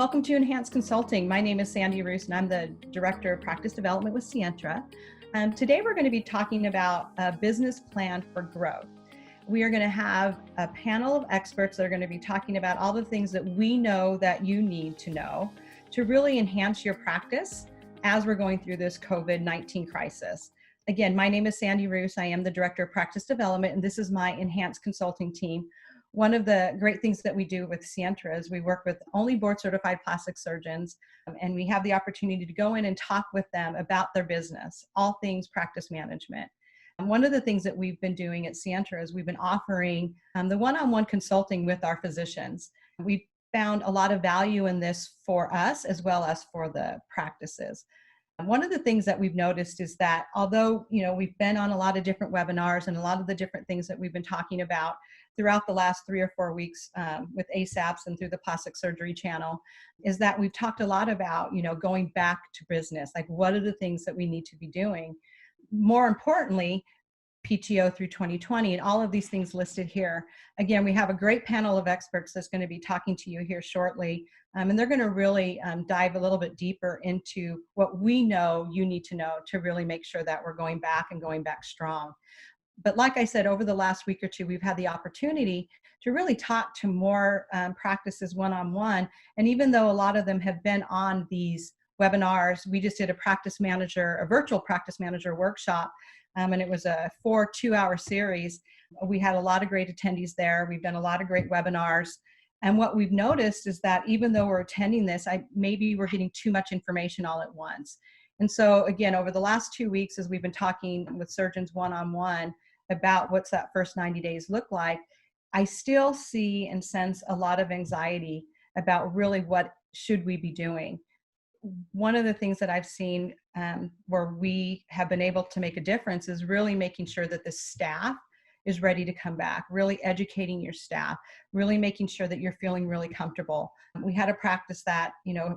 welcome to Enhance Consulting. My name is Sandy Roos, and I'm the Director of Practice Development with Sientra. Today we're going to be talking about a business plan for growth. We are going to have a panel of experts that are going to be talking about all the things that we know that you need to know to really enhance your practice as we're going through this COVID-19 crisis. Again, my name is Sandy Roos. I am the Director of Practice Development, and this is my Enhance Consulting team. One of the great things that we do with Sientra is we work with only board certified plastic surgeons, and we have the opportunity to go in and talk with them about their business, all things practice management. And one of the things that we've been doing at Sientra is we've been offering the one-on-one consulting with our physicians. We found a lot of value in this for us as well as for the practices. One of the things that we've noticed is that although, we've been on a lot of different webinars and a lot of the different things that we've been talking about throughout the last 3 or 4 weeks with ASAPs and through the plastic surgery channel, is that we've talked a lot about, going back to business. Like, what are the things that we need to be doing? More importantly, PTO through 2020 and all of these things listed here. Again, we have a great panel of experts that's going to be talking to you here shortly. And they're going to really dive a little bit deeper into what we know you need to know to really make sure that we're going back and going back strong. But like I said, over the last week or two, we've had the opportunity to really talk to more practices one-on-one. And even though a lot of them have been on these webinars, we just did a virtual practice manager workshop. And it was a 4 2-hour series. We had a lot of great attendees there. We've done a lot of great webinars. And what we've noticed is that even though we're attending this, maybe we're getting too much information all at once. And so again, over the last 2 weeks, as we've been talking with surgeons one-on-one about what's that first 90 days look like, I still see and sense a lot of anxiety about really what should we be doing. One of the things that I've seen where we have been able to make a difference is really making sure that the staff is ready to come back, really educating your staff, really making sure that you're feeling really comfortable. We had a practice that,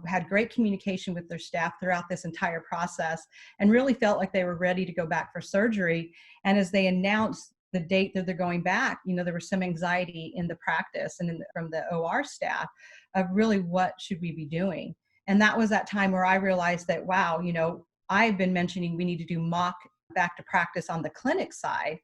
had great communication with their staff throughout this entire process and really felt like they were ready to go back for surgery. And as they announced the date that they're going back, there was some anxiety in the practice and from the OR staff of really what should we be doing. And that was that time where I realized that, wow, I've been mentioning we need to do mock back to practice on the clinic side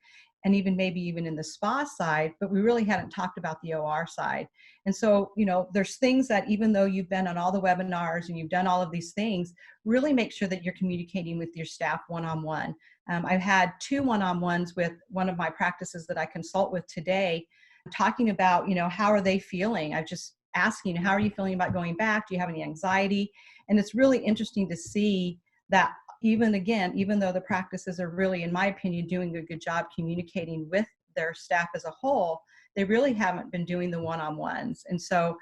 and maybe even in the spa side, but we really hadn't talked about the OR side. And so, there's things that even though you've been on all the webinars and you've done all of these things, really make sure that you're communicating with your staff one-on-one. I've had 2 one-on-ones with one of my practices that I consult with today, talking about, how are they feeling? I've just asking, how are you feeling about going back? Do you have any anxiety? And it's really interesting to see that even though the practices are really, in my opinion, doing a good job communicating with their staff as a whole, they really haven't been doing the one-on-ones. And so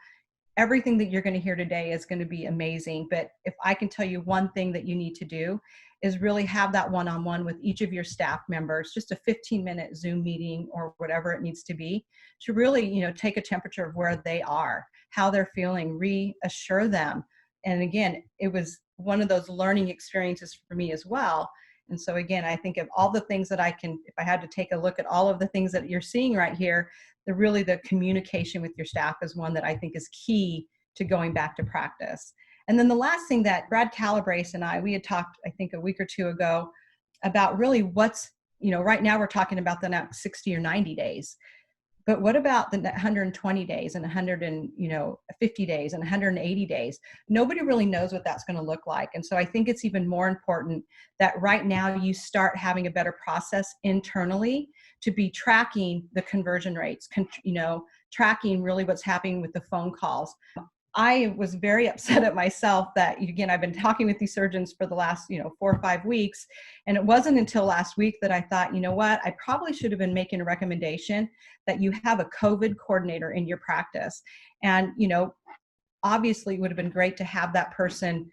everything that you're going to hear today is going to be amazing. But if I can tell you one thing that you need to do is really have that one-on-one with each of your staff members, just a 15-minute Zoom meeting or whatever it needs to be, to really, take a temperature of where they are, how they're feeling, reassure them. And again, it was one of those learning experiences for me as well. And so again, I think of all the things that if I had to take a look at all of the things that you're seeing right here, the communication with your staff is one that I think is key to going back to practice. And then the last thing that Brad Calabrese and we had talked, I think a week or two ago, about really what's, right now we're talking about the next 60 or 90 days. But what about the 120 days and 150 days and 180 days? Nobody really knows what that's going to look like. And so I think it's even more important that right now you start having a better process internally to be tracking the conversion rates, tracking really what's happening with the phone calls. I was very upset at myself that, again, I've been talking with these surgeons for the last, 4 or 5 weeks. And it wasn't until last week that I thought, what, I probably should have been making a recommendation that you have a COVID coordinator in your practice. And, obviously it would have been great to have that person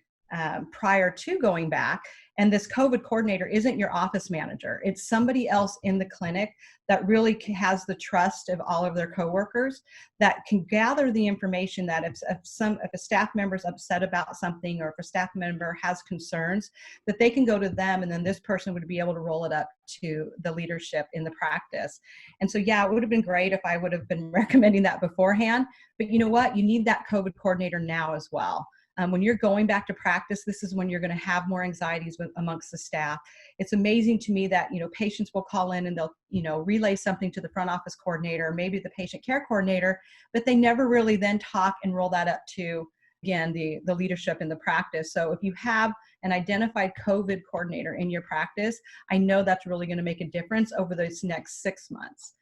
prior to going back. And this COVID coordinator isn't your office manager. It's somebody else in the clinic that really has the trust of all of their coworkers, that can gather the information that if a staff member is upset about something, or if a staff member has concerns, that they can go to them, and then this person would be able to roll it up to the leadership in the practice. And so, yeah, it would have been great if I would have been recommending that beforehand. But you know what? You need that COVID coordinator now as well. When you're going back to practice, this is when you're going to have more anxieties amongst the staff. It's amazing to me that, patients will call in and they'll, relay something to the front office coordinator, maybe the patient care coordinator, but they never really then talk and roll that up to, again, the leadership in the practice. So if you have an identified COVID coordinator in your practice, I know that's really going to make a difference over those next 6 months.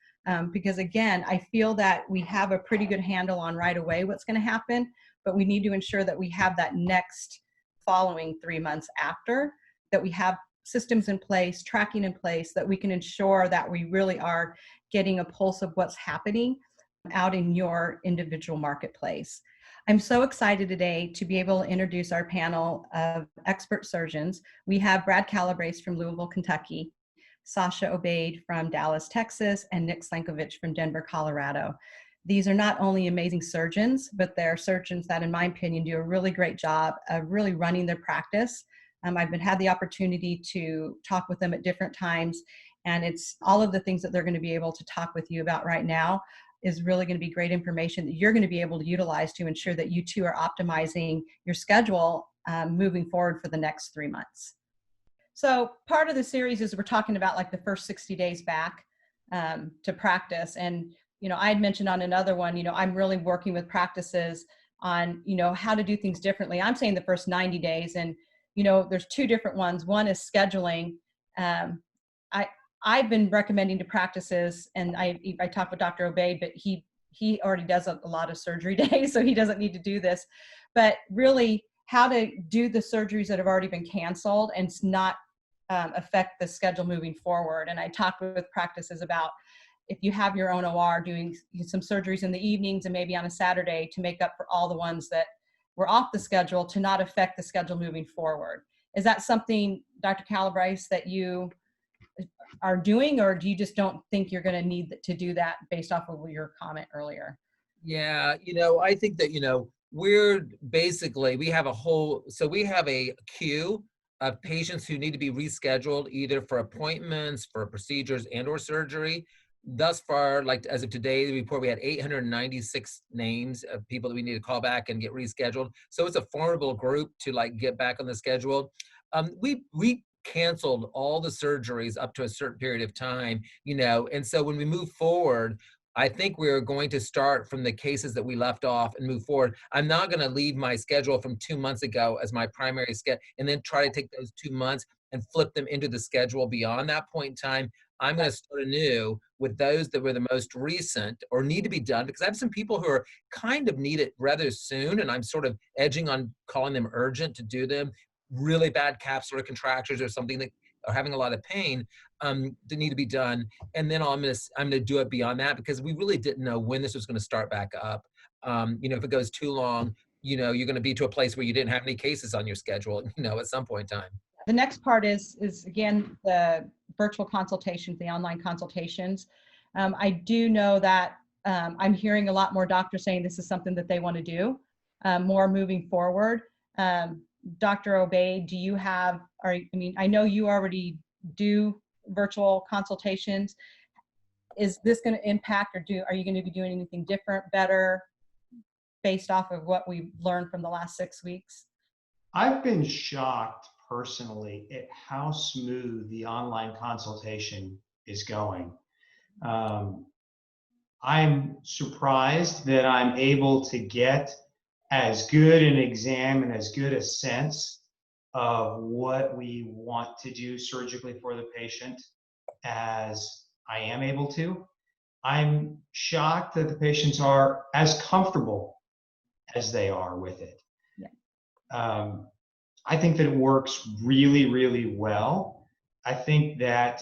Because again, I feel that we have a pretty good handle on right away what's going to happen, but we need to ensure that we have that next following 3 months after, that we have systems in place, tracking in place, that we can ensure that we really are getting a pulse of what's happening out in your individual marketplace. I'm so excited today to be able to introduce our panel of expert surgeons. We have Brad Calabrese from Louisville, Kentucky, Sasha Obaid from Dallas, Texas, and Nick Slankovich from Denver, Colorado. These are not only amazing surgeons, but they're surgeons that, in my opinion, do a really great job of really running their practice. I've had the opportunity to talk with them at different times, and it's all of the things that they're going to be able to talk with you about right now is really going to be great information that you're going to be able to utilize to ensure that you too are optimizing your schedule moving forward for the next 3 months. So part of the series is we're talking about like the first 60 days back to practice. And I had mentioned on another one, I'm really working with practices on, how to do things differently. I'm saying the first 90 days, and, there's two different ones. One is scheduling. I've been recommending to practices, and I talked with Dr. Obaid, but he already does a lot of surgery days, so he doesn't need to do this. But really, how to do the surgeries that have already been canceled and not affect the schedule moving forward. And I talked with practices about, if you have your own OR, doing some surgeries in the evenings and maybe on a Saturday to make up for all the ones that were off the schedule, to not affect the schedule moving forward. Is that something, Dr. Calabrese, that you are doing, or do you just don't think you're going to need to do that based off of your comment earlier? Yeah, I think that, we have a queue of patients who need to be rescheduled, either for appointments, for procedures, and or surgery. Thus far, like as of today, the report, we had 896 names of people that we need to call back and get rescheduled. So it's a formidable group to get back on the schedule. We canceled all the surgeries up to a certain period of time, and so when we move forward, I think we're going to start from the cases that we left off and move forward. I'm not going to leave my schedule from 2 months ago as my primary schedule and then try to take those 2 months and flip them into the schedule beyond that point in time. I'm going to start anew with those that were the most recent or need to be done, because I have some people who are kind of need it rather soon, and I'm sort of edging on calling them urgent to do them. Really bad capsular contractures or something that are having a lot of pain that need to be done. And then I'm gonna do it beyond that, because we really didn't know when this was going to start back up. If it goes too long, you're going to be to a place where you didn't have any cases on your schedule, at some point in time. The next part is again, the virtual consultations, the online consultations. I do know that I'm hearing a lot more doctors saying this is something that they want to do more moving forward. Dr. Obaid, do you have, I know you already do virtual consultations. Is this going to impact, are you going to be doing anything different, better, based off of what we've learned from the last 6 weeks? I've been shocked personally at how smooth the online consultation is going. I'm surprised that I'm able to get as good an exam and as good a sense of what we want to do surgically for the patient as I am able to. I'm shocked that the patients are as comfortable as they are with it. Yeah. I think that it works really, really well. I think that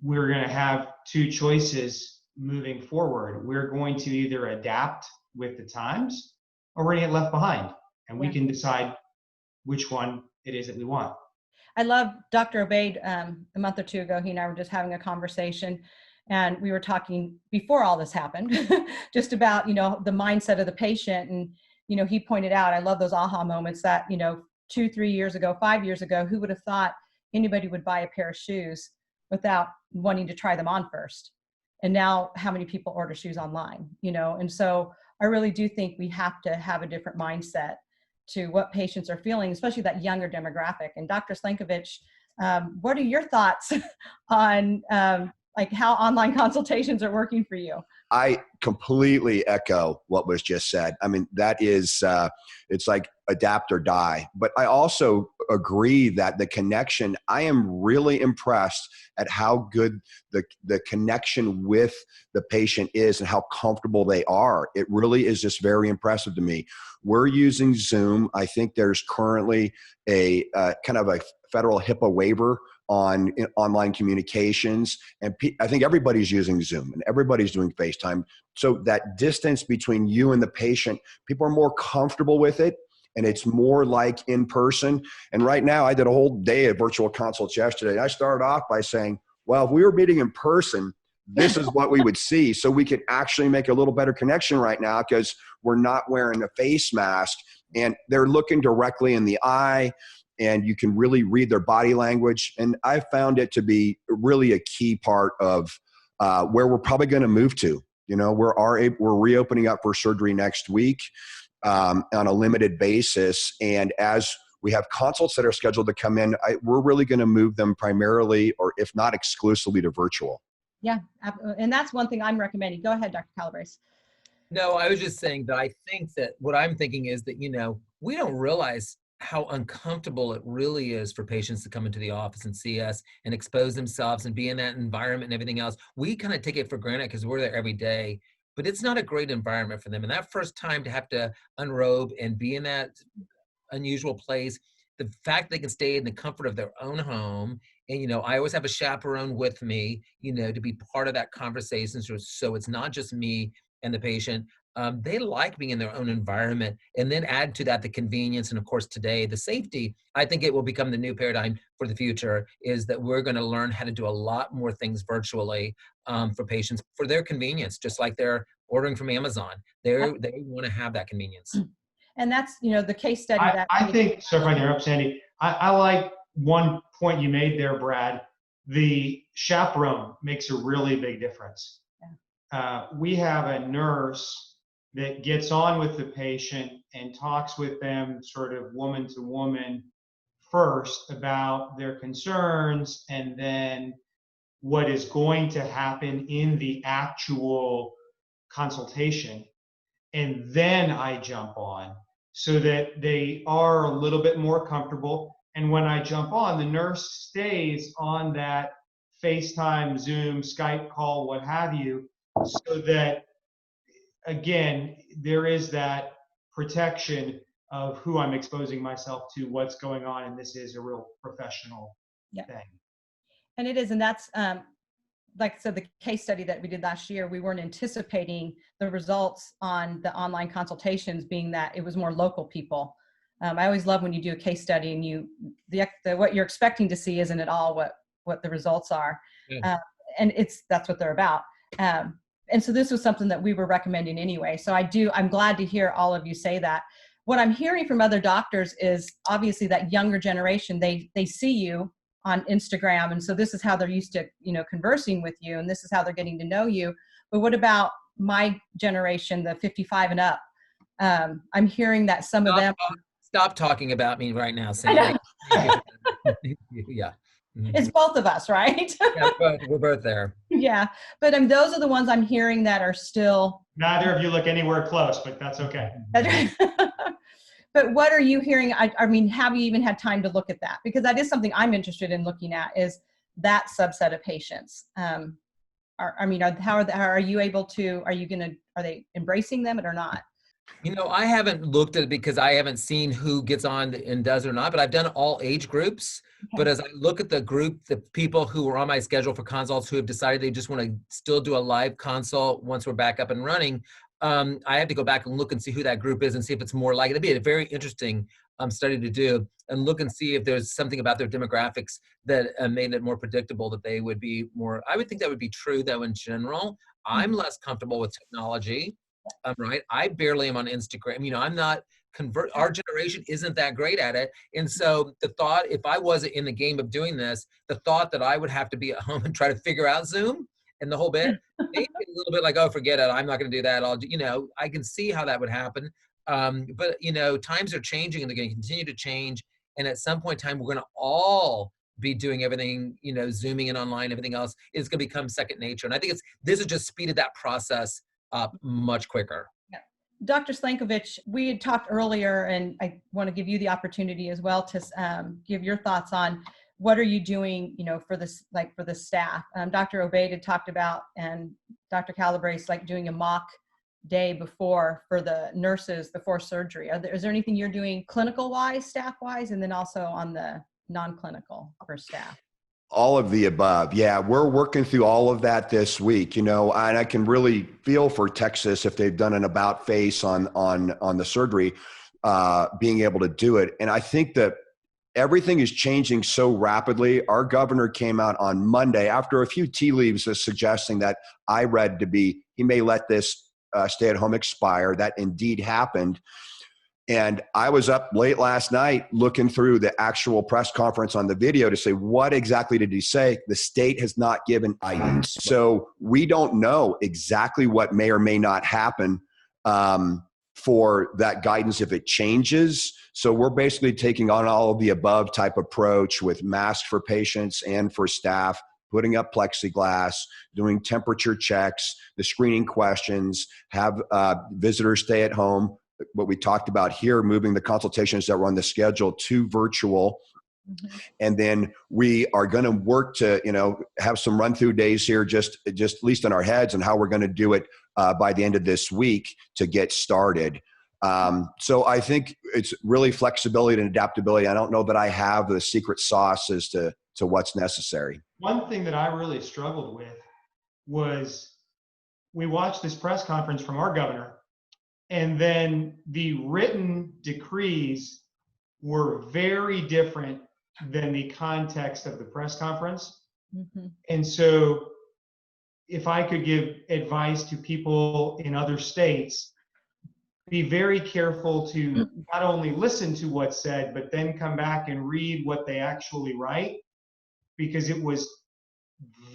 we're going to have two choices moving forward. We're going to either adapt with the times, or we're going to get left behind, and we can decide which one it is that we want. I love Dr. Obaid. A month or two ago, he and I were just having a conversation, and we were talking before all this happened, just about, the mindset of the patient. And, he pointed out, I love those aha moments that, 2, 3 years ago, 5 years ago, who would have thought anybody would buy a pair of shoes without wanting to try them on first? And now how many people order shoes online, And so I really do think we have to have a different mindset to what patients are feeling, especially that younger demographic. And Dr. Slankovich, what are your thoughts on like how online consultations are working for you? I completely echo what was just said. I mean, that is, it's like adapt or die. But I also agree that the connection, I am really impressed at how good the connection with the patient is and how comfortable they are. It really is just very impressive to me. We're using Zoom. I think there's currently a kind of a federal HIPAA waiver on online communications. And I think everybody's using Zoom and everybody's doing FaceTime. So that distance between you and the patient, people are more comfortable with it, and it's more like in person. And right now, I did a whole day of virtual consults yesterday. And I started off by saying, well, if we were meeting in person, this is what we would see. So we could actually make a little better connection right now because we're not wearing a face mask and they're looking directly in the eye, and you can really read their body language. And I found it to be really a key part of where we're probably going to move to. We're reopening up for surgery next week on a limited basis. And as we have consults that are scheduled to come in, we're really going to move them primarily, or if not exclusively, to virtual. Yeah, and that's one thing I'm recommending. Go ahead, Dr. Calabrese. No, I was just saying that I think that what I'm thinking is that, we don't realize how uncomfortable it really is for patients to come into the office and see us and expose themselves and be in that environment and everything else. We kind of take it for granted because we're there every day, but it's not a great environment for them. And that first time to have to unrobe and be in that unusual place, the fact they can stay in the comfort of their own home. And, I always have a chaperone with me, to be part of that conversation. So it's not just me and the patient. They like being in their own environment, and then add to that the convenience and, of course, today the safety. I think it will become the new paradigm for the future, is that we're going to learn how to do a lot more things virtually for patients for their convenience, just like they're ordering from Amazon. They want to have that convenience. And that's, the case study that I think, sorry if I interrupt, Sandy, I like one point you made there, Brad. The chaperone makes a really big difference. Yeah. We have a nurse that gets on with the patient and talks with them sort of woman to woman first about their concerns, and then what is going to happen in the actual consultation. And then I jump on so that they are a little bit more comfortable. And when I jump on, the nurse stays on that FaceTime, Zoom, Skype call, what have you, so that, again, there is that protection of who I'm exposing myself to, what's going on, and this is a real professional thing. And it is, and that's, like I said, the case study that we did last year, we weren't anticipating the results on the online consultations being that it was more local people. I always love when you do a case study and what you're expecting to see isn't at all what the results are. Yeah. And that's what they're about. And so this was something that we were recommending anyway. So I'm glad to hear all of you say that. What I'm hearing from other doctors is obviously that younger generation, they see you on Instagram. And so this is how they're used to, conversing with you, and this is how they're getting to know you. But what about my generation, the 55 and up? I'm hearing that some of them. Stop talking about me right now, Sandy. Yeah. Mm-hmm. It's both of us, right? Yeah, we're both there. Yeah, but those are the ones I'm hearing that are still. Neither of you look anywhere close, but that's okay. But what are you hearing? I mean, have you even had time to look at that? Because that is something I'm interested in looking at, is that subset of patients. Are you able to? Are they embracing them or not? I haven't looked at it because I haven't seen who gets on and does or not, but I've done all age groups. Okay. But as I look at the people who were on my schedule for consults who have decided they just want to still do a live consult once we're back up and running, I have to go back and look and see who that group is and see if it's more likely. It'd be a very interesting study to do and look and see if there's something about their demographics that made it more predictable that they would be more. I would think that would be true though in general. I'm less comfortable with technology, right? I barely am on Instagram. You know, I'm not our generation isn't that great at it. And so the thought, if I wasn't in the game of doing this, the thought that I would have to be at home and try to figure out Zoom and the whole bit, maybe a little bit like, oh, forget it. I'm not going to do that. I'll do, you know, I can see how that would happen. But, you know, times are changing and they're going to continue to change. And at some point in time, we're going to all be doing everything, you know, Zooming and online, everything else is going to become second nature. And I think this has just speeded that process up much quicker. Yeah. Dr. Slankovich, we had talked earlier, and I want to give you the opportunity as well to give your thoughts on what are you doing, you know, for this, like for the staff. Dr. Obaid had talked about, and Dr. Calabrese, like doing a mock day before for the nurses before surgery. Is there anything you're doing clinical wise, staff wise, and then also on the non-clinical for staff? All of the above. Yeah, we're working through all of that this week, you know, and I can really feel for Texas if they've done an about face on the surgery, being able to do it. And I think that everything is changing so rapidly. Our governor came out on Monday after a few tea leaves suggesting that I read to be, he may let this stay at home expire. That indeed happened. And I was up late last night looking through the actual press conference on the video to say, what exactly did he say? The state has not given guidance. So we don't know exactly what may or may not happen for that guidance if it changes. So we're basically taking on all of the above type approach with masks for patients and for staff, putting up plexiglass, doing temperature checks, the screening questions, have visitors stay at home. What we talked about here, moving the consultations that were on the schedule to virtual. Mm-hmm. And then we are going to work to, you know, have some run through days here, just at least in our heads, and how we're going to do it by the end of this week to get started. So I think it's really flexibility and adaptability. I don't know that I have the secret sauce as to what's necessary. One thing that I really struggled with was we watched this press conference from our governor, and then the written decrees were very different than the context of the press conference. Mm-hmm. And so if I could give advice to people in other states, be very careful to not only listen to what's said, but then come back and read what they actually write, because it was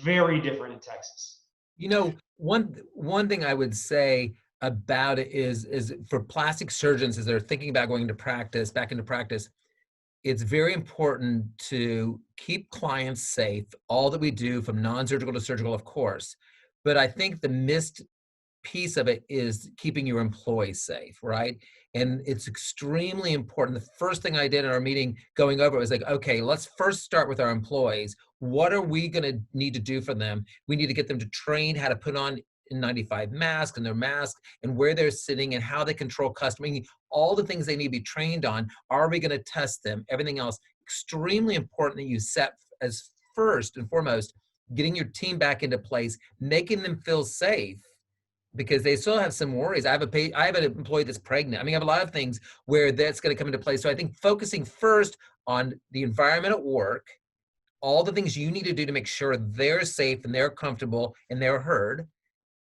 very different in Texas. You know, one thing I would say about it is for plastic surgeons, as they're thinking about going back into practice, it's very important to keep clients safe, all that we do from non-surgical to surgical, of course. But I think the missed piece of it is keeping your employees safe, right? And it's extremely important. The first thing I did in our meeting going over it was like, okay, let's first start with our employees. What are we going to need to do for them? We need to get them to train how to put on N95 mask and their mask and where they're sitting and how they control customers, all the things they need to be trained on. Are we going to test them? Everything else, extremely important that you set as first and foremost, getting your team back into place, making them feel safe, because they still have some worries. I have an employee that's pregnant. I mean, I have a lot of things where that's going to come into place. So I think focusing first on the environment at work, all the things you need to do to make sure they're safe and they're comfortable and they're heard.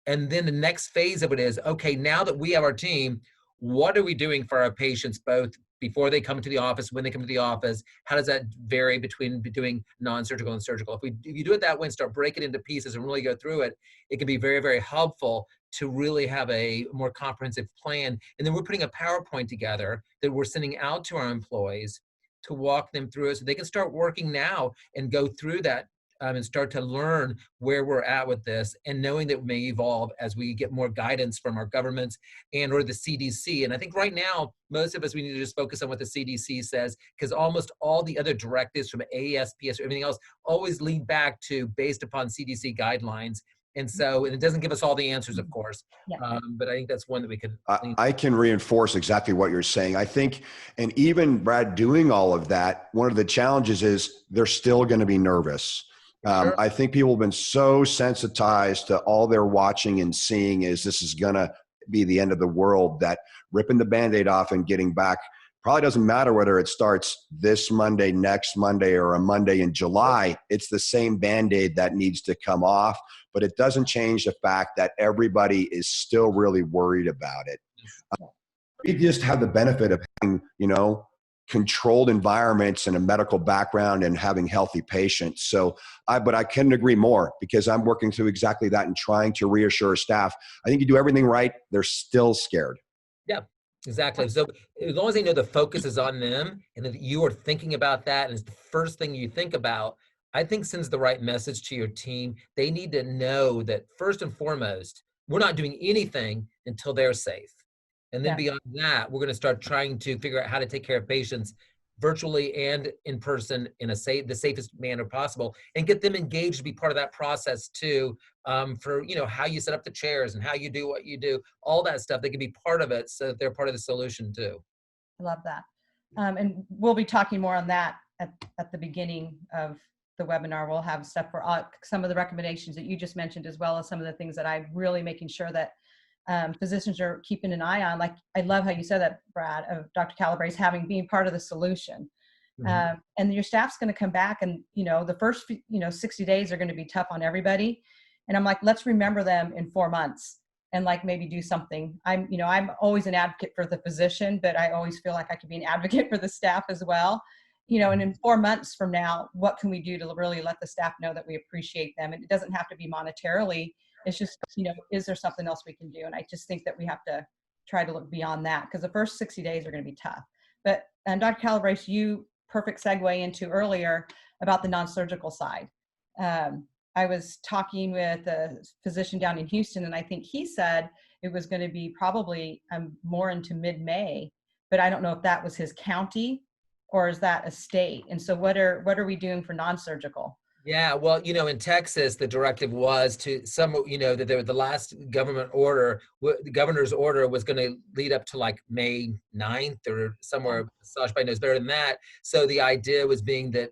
And then the next phase of it is, okay, now that we have our team, what are we doing for our patients, both before they come to the office, when they come to the office? How does that vary between doing non-surgical and surgical? If you do it that way and start breaking it into pieces and really go through it, it can be very, very helpful to really have a more comprehensive plan. And then we're putting a PowerPoint together that we're sending out to our employees to walk them through it so they can start working now and go through that and start to learn where we're at with this, and knowing that it may evolve as we get more guidance from our governments and or the CDC. And I think right now, most of us, we need to just focus on what the CDC says, because almost all the other directives from ASPS or everything else always lead back to based upon CDC guidelines. And so, and it doesn't give us all the answers, of course, but I think that's one that we could. I can reinforce exactly what you're saying. I think, and even Brad doing all of that, one of the challenges is they're still going to be nervous. Sure. I think people have been so sensitized to all they're watching and seeing is this is going to be the end of the world, that ripping the Band-Aid off and getting back probably doesn't matter whether it starts this Monday, next Monday, or a Monday in July. It's the same Band-Aid that needs to come off, but it doesn't change the fact that everybody is still really worried about it. We just have the benefit of having, controlled environments and a medical background and having healthy patients. So but I couldn't agree more, because I'm working through exactly that and trying to reassure staff. I think you do everything right. They're still scared. Yeah, exactly. So as long as they know the focus is on them and that you are thinking about that and it's the first thing you think about, I think sends the right message to your team. They need to know that first and foremost, we're not doing anything until they're safe. And then beyond that, we're going to start trying to figure out how to take care of patients virtually and in person in the safest manner possible, and get them engaged to be part of that process too, for how you set up the chairs and how you do what you do, all that stuff. They can be part of it so that they're part of the solution too. I love that. And we'll be talking more on that at the beginning of the webinar. We'll have stuff for some of the recommendations that you just mentioned, as well as some of the things that I'm really making sure that physicians are keeping an eye on. Like, I love how you said that, Brad, of Dr. Calabrese being part of the solution. Mm-hmm. And your staff's going to come back, and the first 60 days are going to be tough on everybody. And I'm like, let's remember them in 4 months and maybe do something. I'm always an advocate for the physician, but I always feel like I could be an advocate for the staff as well. And in 4 months from now, what can we do to really let the staff know that we appreciate them? And it doesn't have to be monetarily. It's just, is there something else we can do? And I just think that we have to try to look beyond that, because the first 60 days are going to be tough. But, and Dr. Calabrese, you perfect segue into earlier about the non-surgical side. I was talking with a physician down in Houston, and I think he said it was going to be probably more into mid-May, but I don't know if that was his county or is that a state. And so what are we doing for non-surgical? Yeah, well, in Texas, the directive was to that the last government order, the governor's order was going to lead up to May 9th or somewhere. Sajbhai knows better than that. So the idea was being that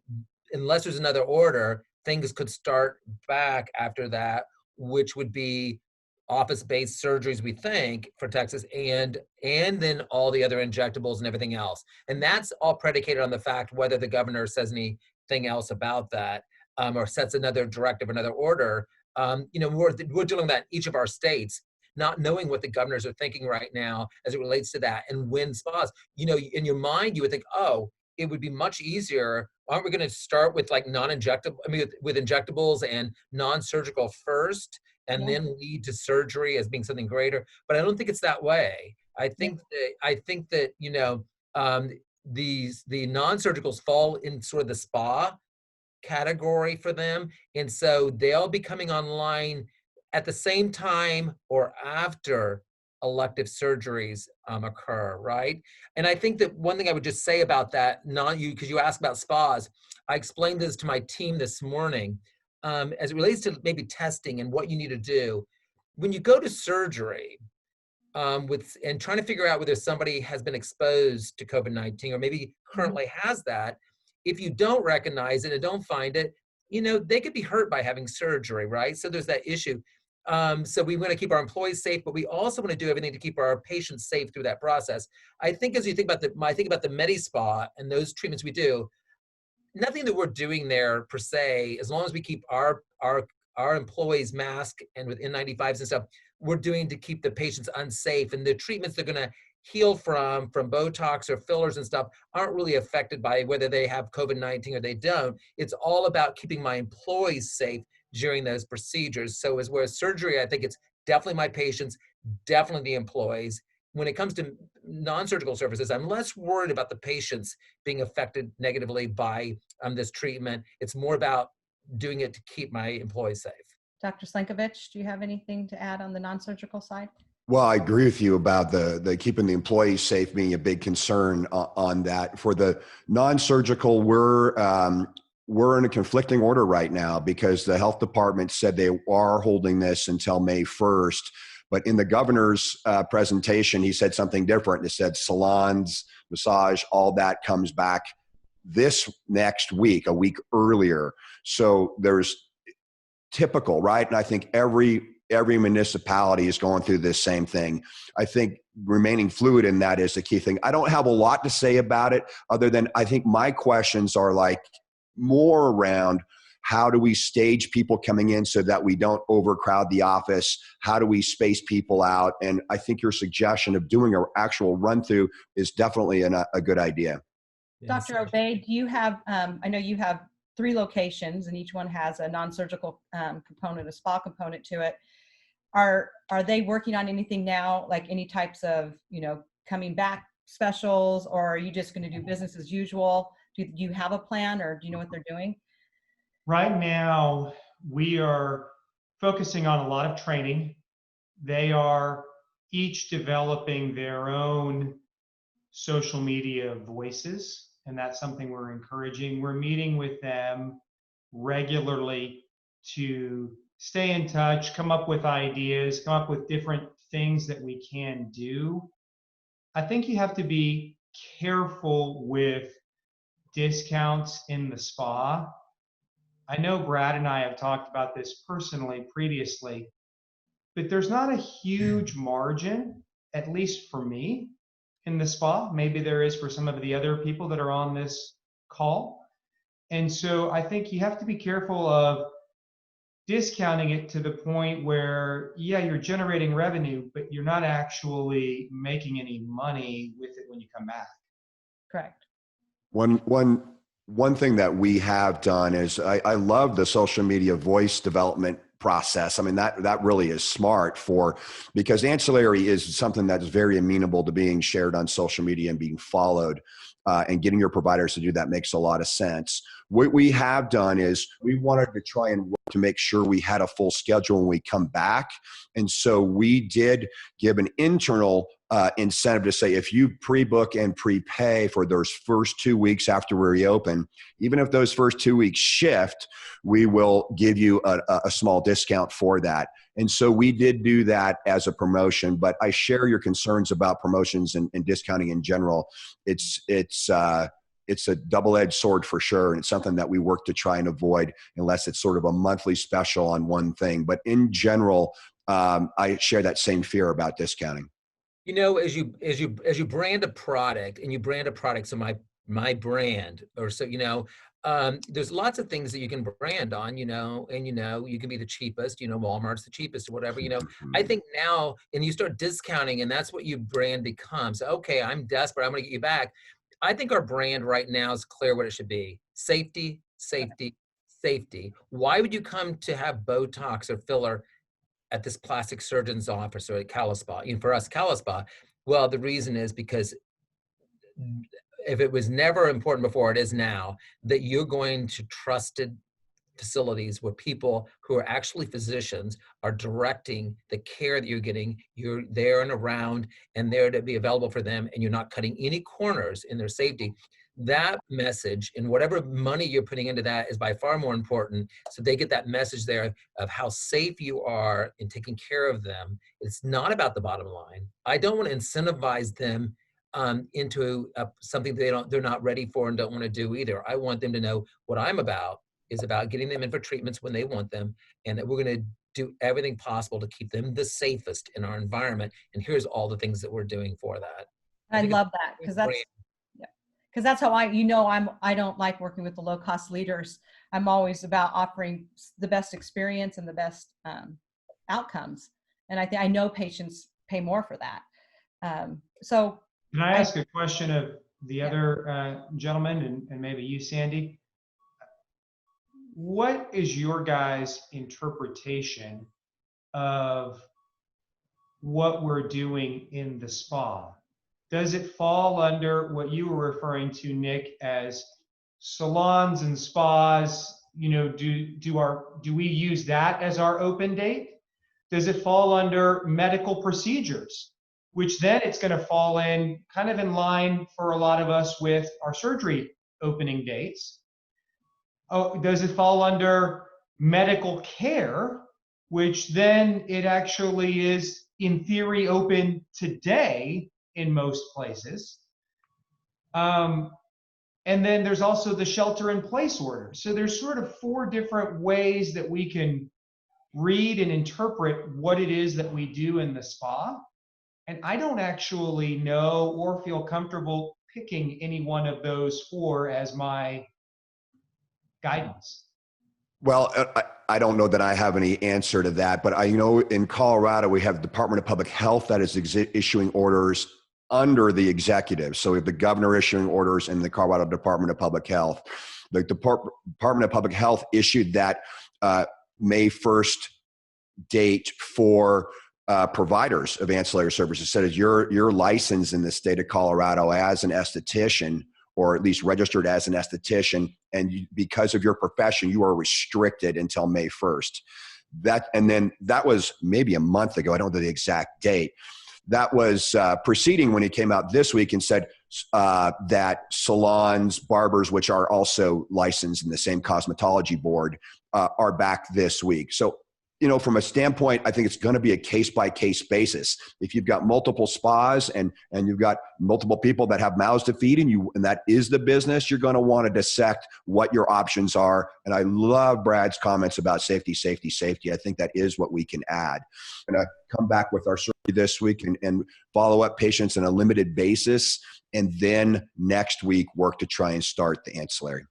unless there's another order, things could start back after that, which would be office-based surgeries, we think, for Texas, and then all the other injectables and everything else. And that's all predicated on the fact whether the governor says anything else about that. Or sets another directive, another order. We're dealing with that in each of our states, not knowing what the governors are thinking right now as it relates to that and when spas. In your mind, you would think, oh, it would be much easier. Aren't we going to start with non-injectable, with injectables and non-surgical first, and then lead to surgery as being something greater? But I don't think it's that way. I think that the non-surgicals fall in sort of the spa category for them, and so they'll be coming online at the same time or after elective surgeries occur, right? And I think that one thing I would just say about that, because you asked about spas, I explained this to my team this morning, as it relates to maybe testing and what you need to do when you go to surgery, and trying to figure out whether somebody has been exposed to COVID-19 or maybe currently has that. If you don't recognize it and don't find it, they could be hurt by having surgery, right? So there's that issue. So we want to keep our employees safe, but we also want to do everything to keep our patients safe through that process. I think as you think about the Medi-Spa and those treatments we do, nothing that we're doing there per se, as long as we keep our employees masked and with N95s and stuff, we're doing to keep the patients unsafe. And the treatments they're going to heal from Botox or fillers and stuff aren't really affected by whether they have COVID-19 or they don't. It's all about keeping my employees safe during those procedures. So whereas surgery, I think it's definitely my patients, definitely the employees. When it comes to non-surgical services, I'm less worried about the patients being affected negatively by this treatment. It's more about doing it to keep my employees safe. Dr. Slankovich, do you have anything to add on the non-surgical side? Well, I agree with you about the keeping the employees safe being a big concern on that. For the non-surgical, we're in a conflicting order right now because the health department said they are holding this until May 1st. But in the governor's presentation, he said something different. He said salons, massage, all that comes back this next week, a week earlier. So there's typical, right? And I think every every municipality is going through this same thing. I think remaining fluid in that is the key thing. I don't have a lot to say about it other than I think my questions are like more around how do we stage people coming in so that we don't overcrowd the office? How do we space people out? And I think your suggestion of doing an actual run through is definitely a good idea. Yes. Dr. Obey, do you have, I know you have 3 locations and each one has a non-surgical component, a spa component to it. Are they working on anything now, like any types of, coming back specials, or are you just going to do business as usual? Do you have a plan, or do you know what they're doing? Right now, we are focusing on a lot of training. They are each developing their own social media voices, and that's something we're encouraging. We're meeting with them regularly to stay in touch, come up with ideas, come up with different things that we can do. I think you have to be careful with discounts in the spa. I know Brad and I have talked about this personally previously, but there's not a huge margin, at least for me, in the spa. Maybe there is for some of the other people that are on this call. And so I think you have to be careful of discounting it to the point where, yeah, you're generating revenue, but you're not actually making any money with it when you come back. Correct. One thing that we have done is I love the social media voice development process. I mean, that really is smart because ancillary is something that's very amenable to being shared on social media and being followed, and getting your providers to do that makes a lot of sense. What we have done is we wanted to try and work to make sure we had a full schedule when we come back. And so we did give an internal incentive to say, if you pre-book and prepay for those first 2 weeks after we reopen, even if those first 2 weeks shift, we will give you a small discount for that. And so we did do that as a promotion, but I share your concerns about promotions and discounting in general. It's a double-edged sword for sure. And it's something that we work to try and avoid unless it's sort of a monthly special on one thing. But in general, I share that same fear about discounting. As you brand a product and you brand a product, so my brand, or so, there's lots of things that you can brand on, and you can be the cheapest, Walmart's the cheapest or whatever, I think now, and you start discounting, and that's what your brand becomes. Okay, I'm desperate, I'm gonna get you back. I think our brand right now is clear what it should be. Safety, safety, safety. Why would you come to have Botox or filler at this plastic surgeon's office or at CaliSpa? For us, CaliSpa, well, the reason is because if it was never important before, it is now, that you're going to trusted facilities where people who are actually physicians are directing the care that you're getting. You're there and around and there to be available for them, and you're not cutting any corners in their safety. That message and whatever money you're putting into that is by far more important. So they get that message there of how safe you are in taking care of them. It's not about the bottom line. I don't want to incentivize them into something they're not ready for and don't want to do either. I want them to know what I'm about is about getting them in for treatments when they want them, and that we're going to do everything possible to keep them the safest in our environment. And here's all the things that we're doing for that. I love that, because that's how I don't like working with the low cost leaders. I'm always about offering the best experience and the best outcomes. And I know patients pay more for that. So can I ask a question of the other gentleman, and maybe you, Sandy? What is your guys' interpretation of what we're doing in the spa? Does it fall under what you were referring to, Nick, as salons and spas? Do we use that as our open date? Does it fall under medical procedures, which then it's going to fall in kind of in line for a lot of us with our surgery opening dates? Oh, does it fall under medical care, which then it actually is in theory open today in most places? And then there's also the shelter in place order. So there's sort of 4 different ways that we can read and interpret what it is that we do in the spa. And I don't actually know or feel comfortable picking any one of those four as my guidance. Well, I don't know that I have any answer to that, but I know in Colorado, we have the Department of Public Health that is issuing orders under the executive. So we have the governor issuing orders and the Colorado Department of Public Health. The Department of Public Health issued that May 1st date for providers of ancillary services. Said you're licensed in the state of Colorado as an esthetician, or at least registered as an esthetician, and because of your profession, you are restricted until May 1st. And then that was maybe a month ago. I don't know the exact date. That was preceding when he came out this week and said that salons, barbers, which are also licensed in the same cosmetology board, are back this week. So, from a standpoint, I think it's going to be a case-by-case basis. If you've got multiple spas and you've got multiple people that have mouths to feed and that is the business, you're going to want to dissect what your options are. And I love Brad's comments about safety, safety, safety. I think that is what we can add. I'm going to come back with our survey this week and follow up patients on a limited basis. And then next week, work to try and start the ancillary.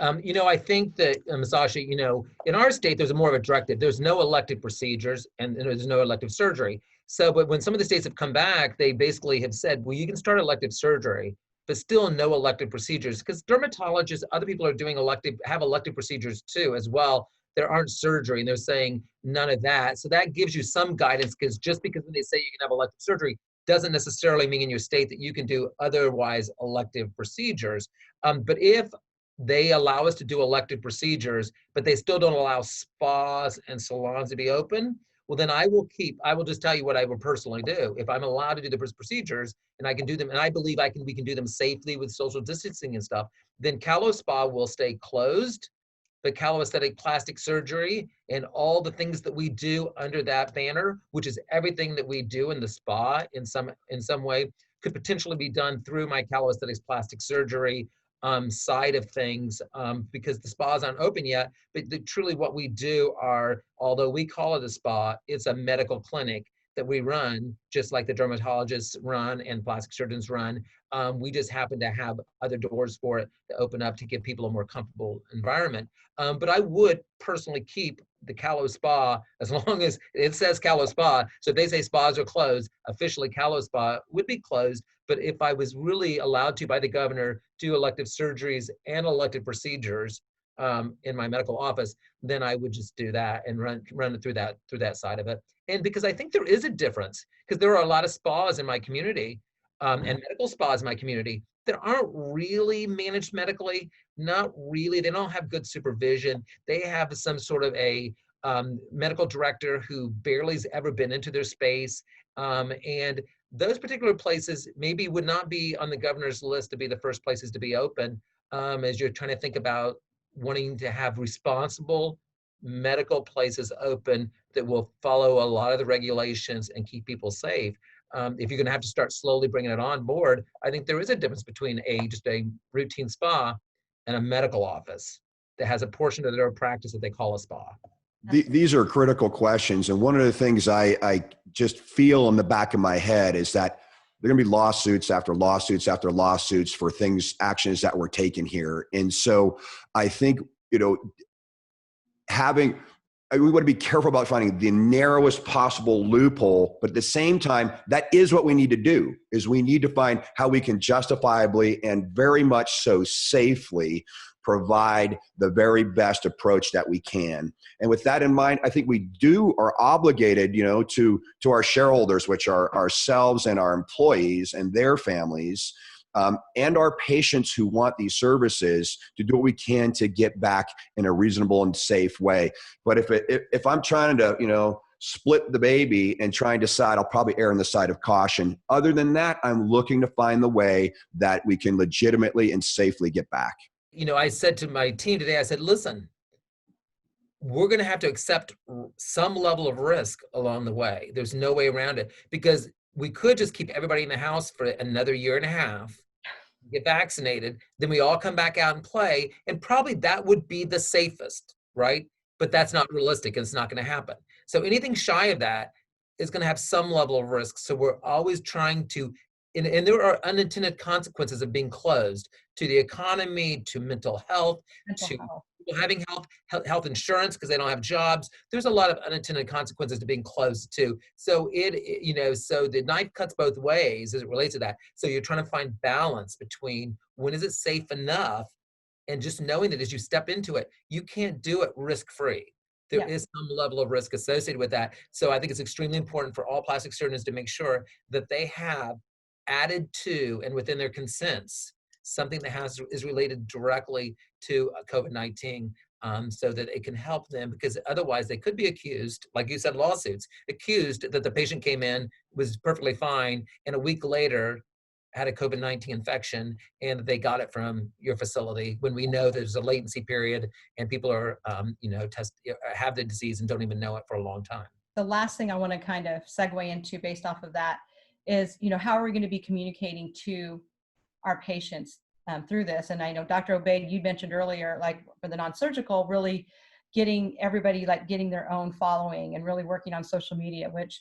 I think that, Sasha, in our state, there's more of a directive. There's no elective procedures and there's no elective surgery. So, but when some of the states have come back, they basically have said, well, you can start elective surgery, but still no elective procedures, because dermatologists, other people are doing have elective procedures too, as well. There aren't surgery, and they're saying none of that. So that gives you some guidance, because just because when they say you can have elective surgery doesn't necessarily mean in your state that you can do otherwise elective procedures. But if they allow us to do elective procedures, but they still don't allow spas and salons to be open, well, then I will just tell you what I will personally do. If I'm allowed to do the procedures and I can do them, and I believe we can do them safely with social distancing and stuff, then Calo Spa will stay closed. But Calo Aesthetic Plastic Surgery and all the things that we do under that banner, which is everything that we do in the spa in some way, could potentially be done through my Calo Aesthetics Plastic Surgery side of things, because the spas aren't open yet. But truly what we do although we call it a spa, it's a medical clinic that we run, just like the dermatologists run and plastic surgeons run. We just happen to have other doors for it to open up to give people a more comfortable environment. But I would personally keep the Calo Spa as long as it says Calo Spa. So if they say spas are closed, officially Calo Spa would be closed. But if I was really allowed to by the governor do elective surgeries and elective procedures in my medical office, then I would just do that and run it through that side of it. And because I think there is a difference, because there are a lot of spas in my community and medical spas in my community that aren't really managed medically, not really. They don't have good supervision. They have some sort of a medical director who barely has ever been into their space. And those particular places maybe would not be on the governor's list to be the first places to be open, as you're trying to think about wanting to have responsible medical places open that will follow a lot of the regulations and keep people safe. If you're going to have to start slowly bringing it on board, I think there is a difference between just a routine spa and a medical office that has a portion of their practice that they call a spa. These are critical questions. And one of the things I just feel in the back of my head is that there are going to be lawsuits after lawsuits after lawsuits for actions that were taken here. And so I think, we want to be careful about finding the narrowest possible loophole, but at the same time, that is what we need to do, is we need to find how we can justifiably and very much so safely provide the very best approach that we can. And with that in mind, I think we are obligated, to our shareholders, which are ourselves and our employees and their families, and our patients who want these services, to do what we can to get back in a reasonable and safe way. But if I'm trying to, split the baby and trying to decide, I'll probably err on the side of caution. Other than that, I'm looking to find the way that we can legitimately and safely get back. I said to my team today, I said, listen, we're going to have to accept some level of risk along the way. There's no way around it, because we could just keep everybody in the house for another year and a half, get vaccinated, then we all come back out and play, and probably that would be the safest, right? but that's not realistic and it's not going to happen. So anything shy of that is going to have some level of risk. So we're always trying to, and there are unintended consequences of being closed to the economy, to mental health, Mental to health. people having health insurance because they don't have jobs. There's a lot of unintended consequences to being closed too. So so the knife cuts both ways as it relates to that. So you're trying to find balance between when is it safe enough, and just knowing that as you step into it, you can't do it risk-free. There Yeah. is some level of risk associated with that. So I think it's extremely important for all plastic surgeons to make sure that they have added to and within their consents something that is related directly to COVID-19, so that it can help them, because otherwise they could be accused, like you said, lawsuits, accused that the patient came in, was perfectly fine, and a week later had a COVID-19 infection and they got it from your facility, when we know there's a latency period and people are, have the disease and don't even know it for a long time. The last thing I want to kind of segue into based off of that is, how are we going to be communicating to our patients through this? And I know Dr. Obeid, you mentioned earlier, like for the non-surgical, really getting everybody, like getting their own following and really working on social media, which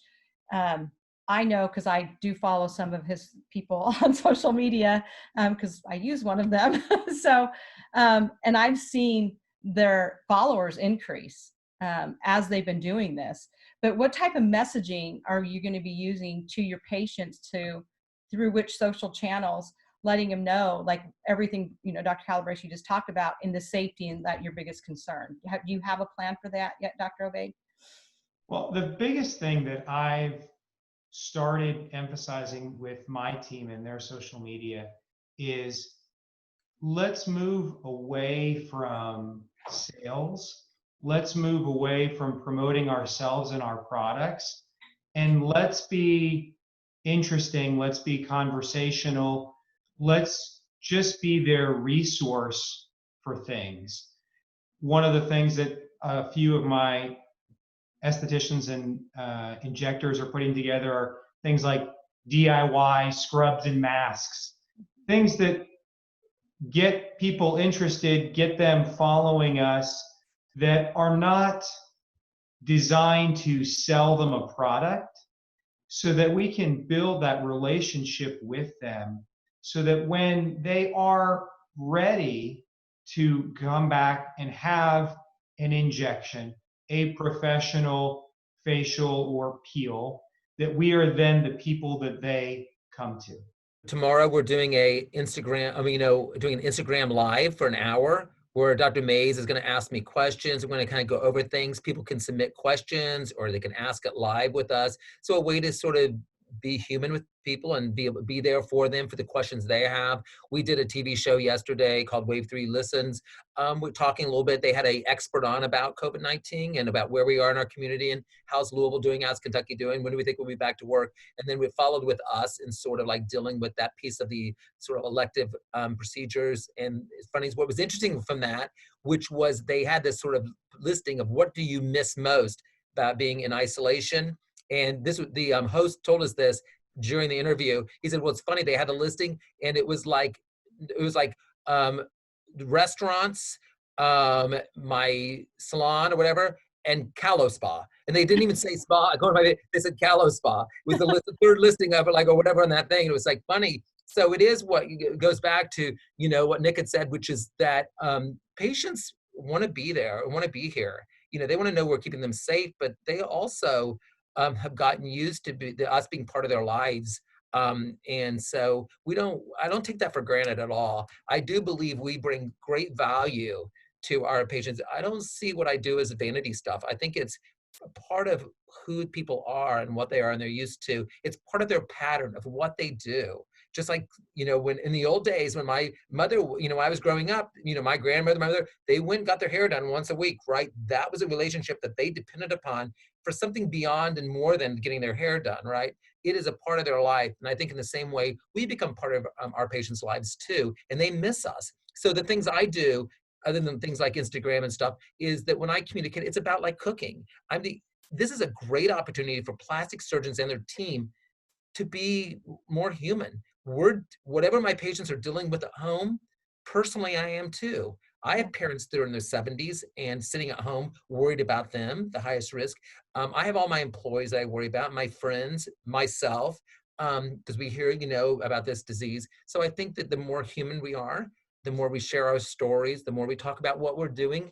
I know because I do follow some of his people on social media because I use one of them. So, and I've seen their followers increase as they've been doing this. But what type of messaging are you going to be using to your patients through which social channels, letting them know, like everything, Dr. Calabrese, you just talked about in the safety and that your biggest concern? Do you have a plan for that yet, Dr. Obeid? Well, the biggest thing that I've started emphasizing with my team and their social media is, let's move away from sales. Let's move away from promoting ourselves and our products. And let's be interesting. Let's be conversational. Let's just be their resource for things. One of the things that a few of my estheticians and injectors are putting together are things like DIY scrubs and masks, things that get people interested, get them following us, that are not designed to sell them a product, so that we can build that relationship with them, so that when they are ready to come back and have an injection, a professional facial or peel, that we are then the people that they come to. Tomorrow we're doing doing an Instagram live for an hour where Dr. Mays is going to ask me questions. We're going to kind of go over things. People can submit questions or they can ask it live with us. So a way to sort of be human with people and be there for them for the questions they have. We did a TV show yesterday called Wave 3 Listens. We're talking a little bit. They had an expert on about COVID-19 and about where we are in our community and how's Louisville doing, how's Kentucky doing, when do we think we'll be back to work? And then we followed with us and sort of like dealing with that piece of the sort of elective procedures. And it's funny, what was interesting from that, which was they had this sort of listing of what do you miss most about being in isolation. And the host told us this during the interview. He said, well, it's funny, they had a listing and it was like restaurants, my salon or whatever, and Calo Spa. And they didn't even say spa. They said Calo Spa. It was the third listing of it, like, or whatever on that thing. It was like funny. So it is what goes back to, what Nick had said, which is that patients want to be there, want to be here. They want to know we're keeping them safe, but they also have gotten used to us being part of their lives. And so I don't take that for granted at all. I do believe we bring great value to our patients. I don't see what I do as vanity stuff. I think it's part of who people are and what they are and they're used to. It's part of their pattern of what they do. Just like, when in the old days, when my mother, I was growing up, my grandmother, my mother, they went and got their hair done once a week, right? That was a relationship that they depended upon for something beyond and more than getting their hair done, right? It is a part of their life. And I think in the same way, we become part of our patients' lives too, and they miss us. So the things I do, other than things like Instagram and stuff, is that when I communicate, it's about like cooking. This is a great opportunity for plastic surgeons and their team to be more human. Whatever my patients are dealing with at home, personally, I am too. I have parents that are in their 70s and sitting at home worried about them, the highest risk. I have all my employees that I worry about, my friends, myself, because we hear, about this disease. So I think that the more human we are, the more we share our stories, the more we talk about what we're doing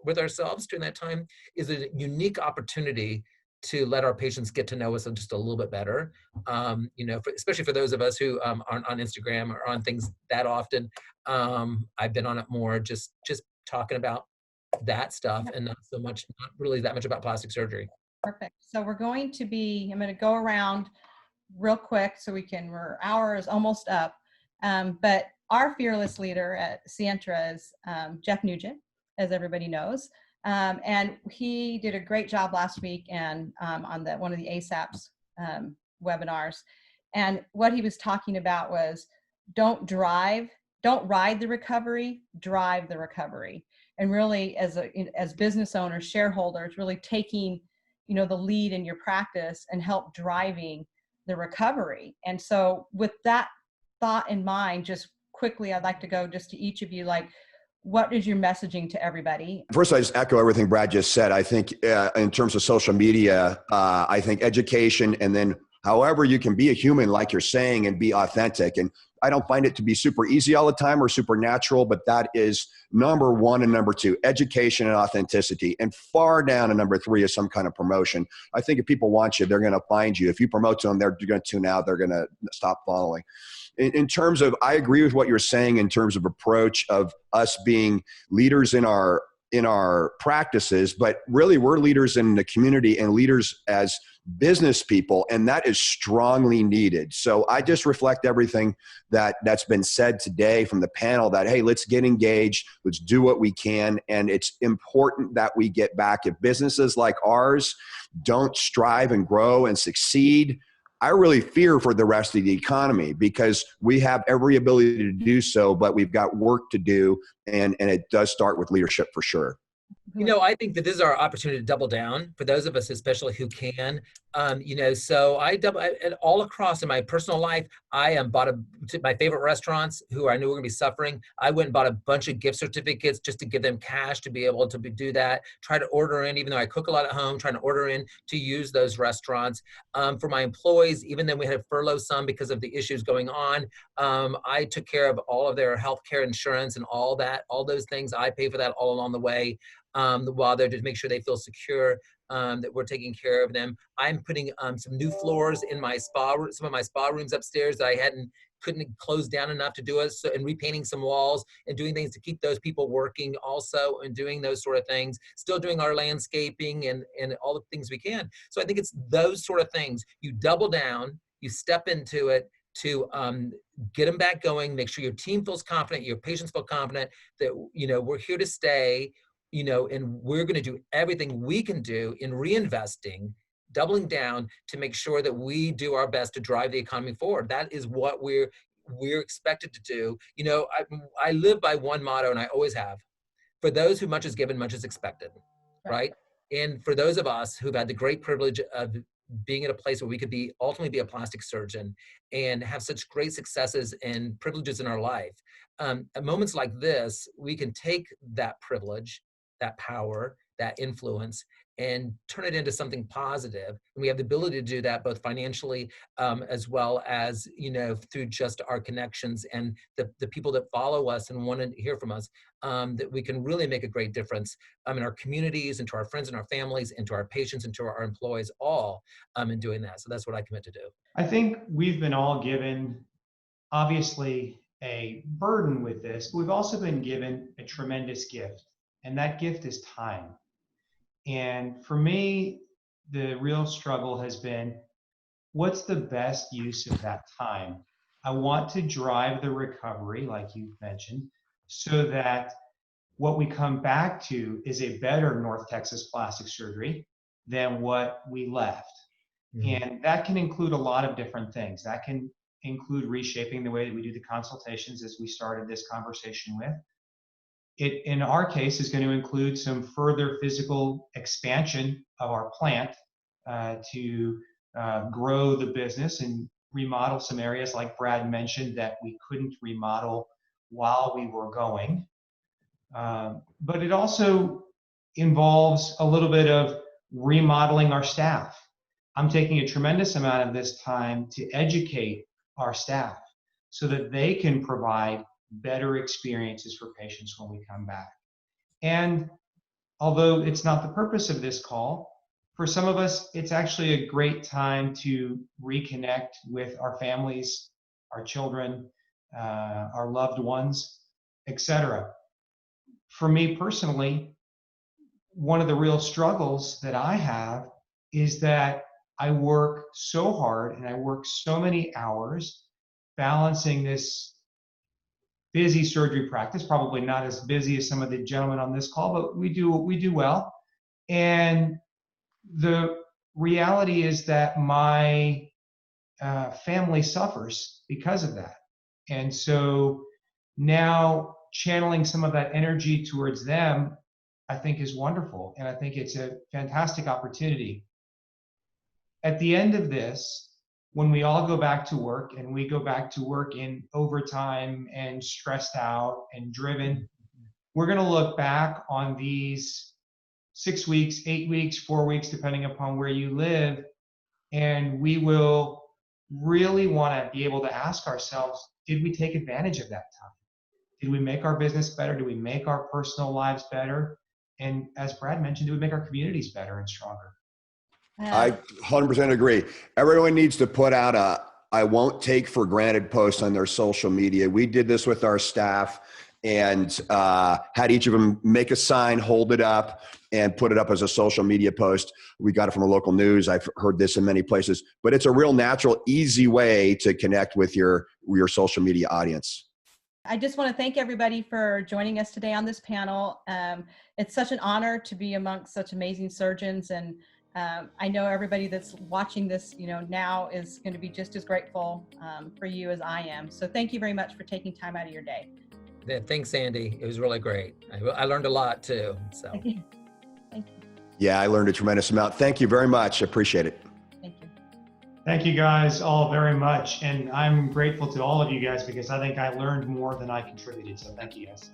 with ourselves during that time, is a unique opportunity to let our patients get to know us just a little bit better. Especially for those of us who aren't on Instagram or on things that often. I've been on it more, just talking about that stuff and not really that much about plastic surgery. Perfect. So I'm going to go around real quick so our hour is almost up. But our fearless leader at Sientra is Jeff Nugent, as everybody knows. And he did a great job last week and on one of the ASAP's webinars. And what he was talking about was don't ride the recovery, drive the recovery. And really, as business owners, shareholders, really taking the lead in your practice and help driving the recovery. And so with that thought in mind, just quickly, I'd like to go just to each of you, like, what is your messaging to everybody? First, I just echo everything Brad just said. I think in terms of social media, I think education, and then however you can be a human, like you're saying, and be authentic. And I don't find it to be super easy all the time or super natural, but that is number one. And number two, education and authenticity. And far down to number three is some kind of promotion. I think if people want you, they're going to find you. If you promote to them, they're going to tune out. They're going to stop following. In terms of, I agree with what you're saying in terms of approach of us being leaders in our practices, but really we're leaders in the community and leaders as business people, and that is strongly needed. So I just reflect everything that's been said today from the panel that, hey, let's get engaged, let's do what we can, and it's important that we get back. If businesses like ours don't strive and grow and succeed, I really fear for the rest of the economy, because we have every ability to do so, but we've got work to do, and it does start with leadership for sure. I think that this is our opportunity to double down for those of us, especially who can. So all across in my personal life, I bought my favorite restaurants who I knew were going to be suffering. I went and bought a bunch of gift certificates just to give them cash to be able to do that. Try to order in, even though I cook a lot at home, trying to order in to use those restaurants. For my employees, even though we had to furlough some because of the issues going on, I took care of all of their healthcare insurance and all those things. I pay for that all along the way. While they're to make sure they feel secure, that we're taking care of them. I'm putting some new floors in my some of my spa rooms upstairs that I couldn't close down enough to do it. So, and repainting some walls and doing things to keep those people working also, and doing those sort of things, still doing our landscaping and all the things we can. So I think it's those sort of things. You double down, you step into it to get them back going, make sure your team feels confident, your patients feel confident that, we're here to stay. And we're going to do everything we can do in reinvesting, doubling down to make sure that we do our best to drive the economy forward. That is what we're expected to do. I live by one motto, and I always have: for those who much is given, much is expected, right? And for those of us who've had the great privilege of being at a place where we could ultimately be a plastic surgeon and have such great successes and privileges in our life, at moments like this, we can take that privilege, that power, that influence, and turn it into something positive. And we have the ability to do that both financially, as well as, through just our connections and the people that follow us and want to hear from us, that we can really make a great difference in our communities and to our friends and our families and to our patients and to our employees, all in doing that. So that's what I commit to do. I think we've been all given, obviously, a burden with this, but we've also been given a tremendous gift, and that gift is time. And for me, the real struggle has been, what's the best use of that time? I want to drive the recovery, like you've mentioned, so that what we come back to is a better North Texas plastic surgery than what we left. And that can include a lot of different things. That can include reshaping the way that we do the consultations, as we started this conversation with. It, in our case, is going to include some further physical expansion of our plant to grow the business and remodel some areas, like Brad mentioned, that we couldn't remodel while we were going. But it also involves a little bit of remodeling our staff. I'm taking a tremendous amount of this time to educate our staff so that they can provide better experiences for patients when we come back. And although it's not the purpose of this call, for some of us, it's actually a great time to reconnect with our families, our children, our loved ones, etc. For me personally, one of the real struggles that I have is that I work so hard and I work so many hours balancing this busy surgery practice, probably not as busy as some of the gentlemen on this call, but we do well. And the reality is that my family suffers because of that. And so now channeling some of that energy towards them, I think is wonderful. And I think it's a fantastic opportunity. At the end of this, when we all go back to work and we go back to work in overtime and stressed out and driven, we're going to look back on these 6 weeks, 8 weeks, 4 weeks, depending upon where you live. And we will really want to be able to ask ourselves, did we take advantage of that time? Did we make our business better? Did we make our personal lives better? And as Brad mentioned, did we make our communities better and stronger? I 100% agree. Everyone needs to put out a "I won't take for granted" post on their social media. We did this with our staff and had each of them make a sign, hold it up, and put it up as a social media post. We got it from a local news. I've heard this in many places, but it's a real natural, easy way to connect with your social media audience. I just want to thank everybody for joining us today on this panel. It's such an honor to be amongst such amazing surgeons, and I know everybody that's watching this, now is going to be just as grateful for you as I am. So thank you very much for taking time out of your day. Yeah, thanks, Sandy. It was really great. I learned a lot too. So. Thank you. Yeah, I learned a tremendous amount. Thank you very much. Appreciate it. Thank you. Thank you guys all very much. And I'm grateful to all of you guys because I think I learned more than I contributed. So thank you guys.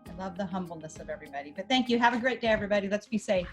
I love the humbleness of everybody. But thank you. Have a great day, everybody. Let's be safe.